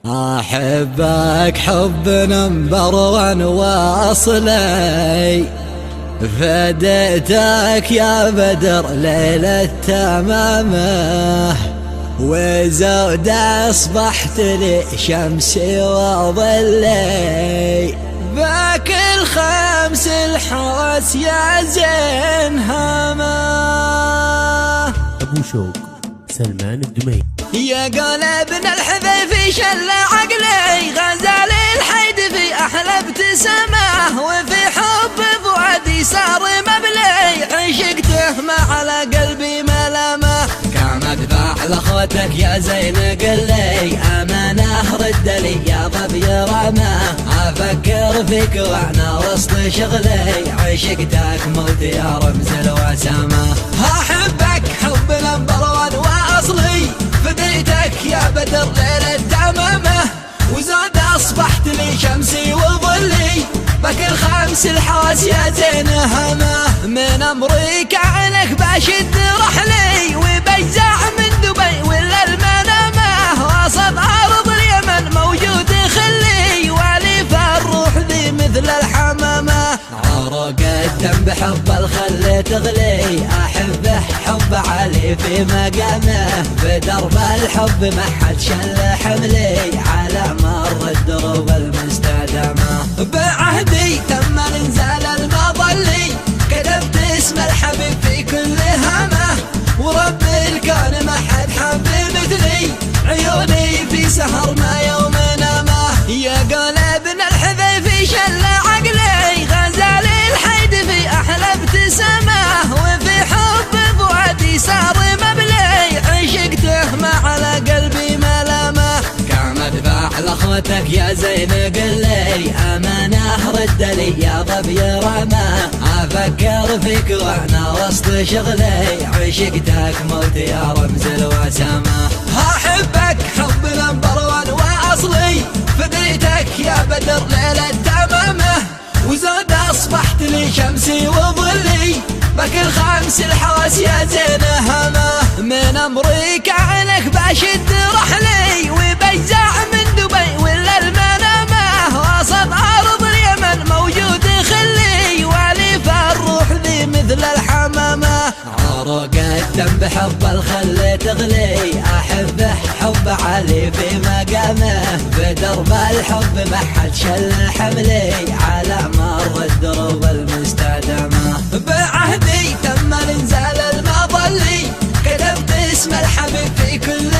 أحبك حب نمبر وان واصلي، فديتك يا بدر ليلة تمامه، وزود أصبحت لي شمسي وظلي، بكل خمس الحواس يا زين هامه. أبو شوق سلمان الدمي. يا قلبنا الحذيفي شل عقلي، غزال الحيد في أحلى ابتسامه، وفي حب فؤادي صار مبلي، عشقته ما على قلبي ملامه. كانت فاعل اخوتك يا زين قلي، امانه رد لي يا ظبي رماه، افكر فيك وانا وسط شغلي، عشقتك موت يا رمز الوسامه. احبك حب نمبر وان واصلي، فديتك يا بدر ليلة تمامه، وزاد أصبحت لي شمسي وظلي، بكل خمس الحواس يا زين همه. من أمريكا عنك بشد رحلي، وبجزع من دبي ولا المنامة، وسط أرض اليمن موجود خلي، والي فالروح ذي مثل الحمامة. عرق الدم بحب الخل تغلي، أحبه حب علي في مقامه، بدرب الحب ما حد شل حملي، على مر الدروب المستدامة. بعهدي تم انزال المظلي، كتبت اسم الحبيب في كل همه، ورب الكون ما حد حب مثلي، عيوني في سهر ما يوم نامه. يا قلبنا الحذيفي شل عقلي، غزال الحيد في احلى ابتسامه، وفي حب فؤادي صار مبلي، عشقته ما على قلبي ملامه. كانت فاعل اخوتك يا زين قلي، امانه رد لي يا ظبي رماه، افكر فيك وانا وسط شغلي، عشقتك موت يا رمز الوسامه. احبك حب نمبر وان واصلي، فديتك يا بدر ليلة تمامه، وزاد أصبحت لي شمسي وظلي، بكل خمس الحواس يا زين همه. من أمريكا عنك بشد رحلي، وبجزع من دبي ولا المنامة، وسط أرض اليمن موجود خلي، والي فالروح ذي مثل الحمامة. عرق الدم بحب الخل تغلي، أحبه حب علي في مقامه، بدرب الحب ما حد شل حملي، على مر الدروب المستدامة. بعهدي تم انزال المظلي، كتبت اسم الحبيب في كل